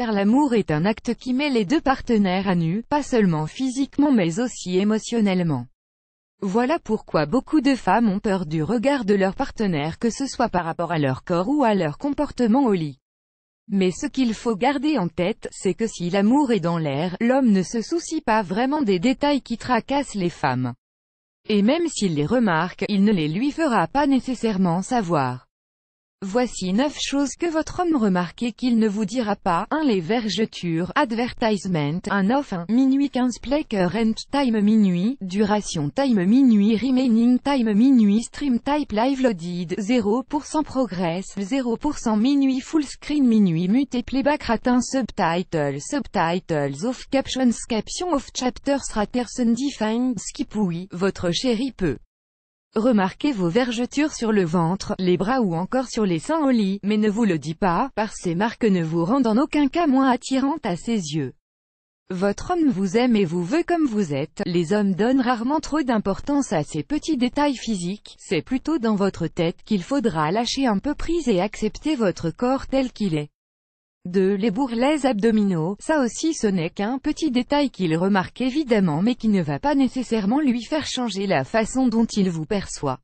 faire l'amour est un acte qui met les deux partenaires à nu, pas seulement physiquement mais aussi émotionnellement. Voilà pourquoi beaucoup de femmes ont peur du regard de leur partenaire, que ce soit par rapport à leur corps ou à leur comportement au lit. Mais ce qu'il faut garder en tête, c'est que si l'amour est dans l'air, l'homme ne se soucie pas vraiment des détails qui tracassent les femmes. Et même s'il les remarque, il ne les lui fera pas nécessairement savoir. Voici 9 choses que votre homme remarque et qu'il ne vous dira pas. 1. Les vergetures. Advertisement. 1 off. 1. Minuit 15. Play current time minuit. Duration time minuit. Remaining time minuit. Stream type live loaded. 0% progress. 0% minuit. Full screen minuit. Mute playback ratin. Subtitles. Subtitles off. Captions. Caption off. Chapters raters undefined. Skip. Oui, votre chéri peut remarquez vos vergetures sur le ventre, les bras ou encore sur les seins au lit, mais ne vous le dit pas, car ces marques ne vous rendent en aucun cas moins attirante à ses yeux. Votre homme vous aime et vous veut comme vous êtes. Les hommes donnent rarement trop d'importance à ces petits détails physiques, c'est plutôt dans votre tête qu'il faudra lâcher un peu prise et accepter votre corps tel qu'il est. 2. Les bourrelets abdominaux. Ça aussi ce n'est qu'un petit détail qu'il remarque évidemment mais qui ne va pas nécessairement lui faire changer la façon dont il vous perçoit.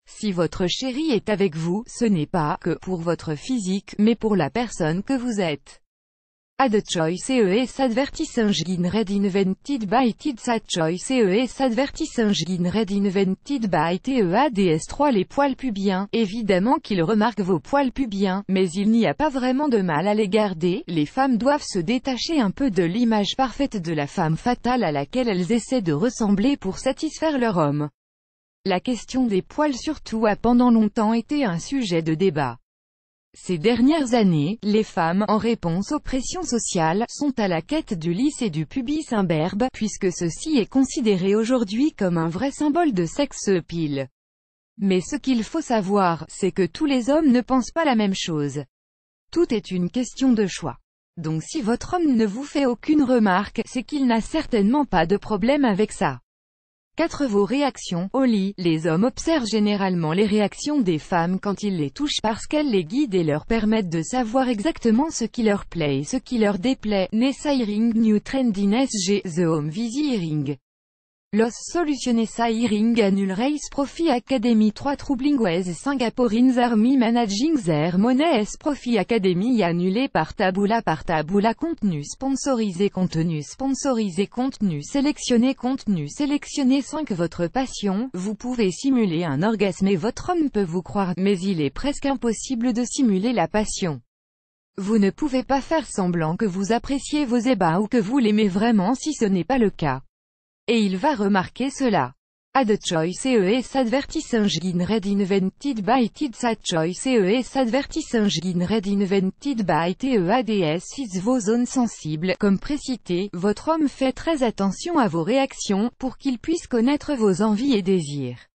Si votre chéri est avec vous, ce n'est pas que pour votre physique, mais pour la personne que vous êtes. Ad choice ES advertising red invented by Tids Ad choice ES advertising red invented by TEADS3. Les poils pubiens. Évidemment qu'il remarque vos poils pubiens, mais il n'y a pas vraiment de mal à les garder. Les femmes doivent se détacher un peu de l'image parfaite de la femme fatale à laquelle elles essaient de ressembler pour satisfaire leur homme. La question des poils surtout a pendant longtemps été un sujet de débat. Ces dernières années, les femmes, en réponse aux pressions sociales, sont à la quête du lisse et du pubis imberbe, puisque ceci est considéré aujourd'hui comme un vrai symbole de sex appeal. Mais ce qu'il faut savoir, c'est que tous les hommes ne pensent pas la même chose. Tout est une question de choix. Donc si votre homme ne vous fait aucune remarque, c'est qu'il n'a certainement pas de problème avec ça. 4. Vos réactions. Au lit, les hommes observent généralement les réactions des femmes quand ils les touchent parce qu'elles les guident et leur permettent de savoir exactement ce qui leur plaît et ce qui leur déplaît. Nessairing New Trendiness G. The Home Visiting. Los Soluciones a Hearing Annual Race Profi Academy 3. Troubling Ways Singaporeans Army Managing Their Money Profi Academy annulé par Taboola. Contenu sponsorisé. Contenu sélectionné. 5. Votre passion. Vous pouvez simuler un orgasme et votre homme peut vous croire, mais il est presque impossible de simuler la passion. Vous ne pouvez pas faire semblant que vous appréciez vos ébats ou que vous l'aimez vraiment si ce n'est pas le cas. Et il va remarquer cela. Ad choice ES advertising red invented by Tids Ad choice ES advertising red invented by TEADS is vos zones sensibles. Comme précité, votre homme fait très attention à vos réactions, pour qu'il puisse connaître vos envies et désirs.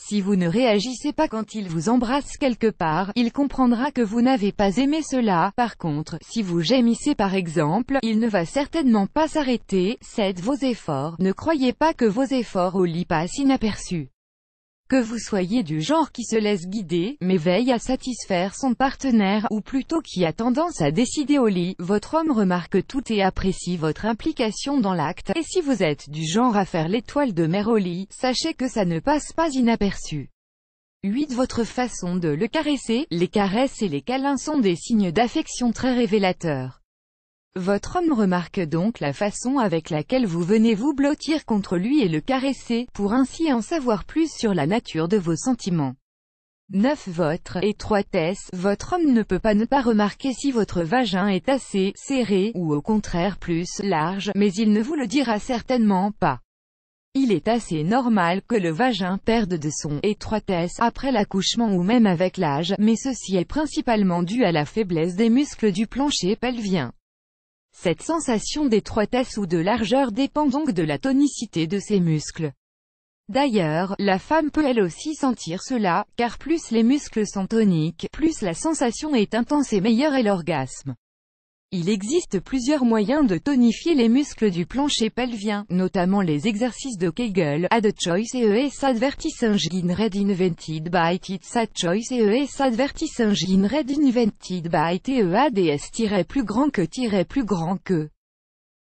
Si vous ne réagissez pas quand il vous embrasse quelque part, il comprendra que vous n'avez pas aimé cela. Par contre, si vous gémissez par exemple, il ne va certainement pas s'arrêter. 7. Vos efforts. Ne croyez pas que vos efforts au lit passent inaperçus. Que vous soyez du genre qui se laisse guider, mais veille à satisfaire son partenaire, ou plutôt qui a tendance à décider au lit, votre homme remarque tout et apprécie votre implication dans l'acte, et si vous êtes du genre à faire l'étoile de mer au lit, sachez que ça ne passe pas inaperçu. 8. Votre façon de le caresser. Les caresses et les câlins sont des signes d'affection très révélateurs. Votre homme remarque donc la façon avec laquelle vous venez vous blottir contre lui et le caresser, pour ainsi en savoir plus sur la nature de vos sentiments. 9. Votre étroitesse. Votre homme ne peut pas ne pas remarquer si votre vagin est assez serré, ou au contraire plus large, mais il ne vous le dira certainement pas. Il est assez normal que le vagin perde de son étroitesse après l'accouchement ou même avec l'âge, mais ceci est principalement dû à la faiblesse des muscles du plancher pelvien. Cette sensation d'étroitesse ou de largeur dépend donc de la tonicité de ses muscles. D'ailleurs, la femme peut elle aussi sentir cela, car plus les muscles sont toniques, plus la sensation est intense et meilleure est l'orgasme. Il existe plusieurs moyens de tonifier les muscles du plancher pelvien, notamment les exercices de Kegel, Ad Choice et ES Advertising Red Invented by It's Ad Choice et ES Advertising Red Invented by TEADS plus grand que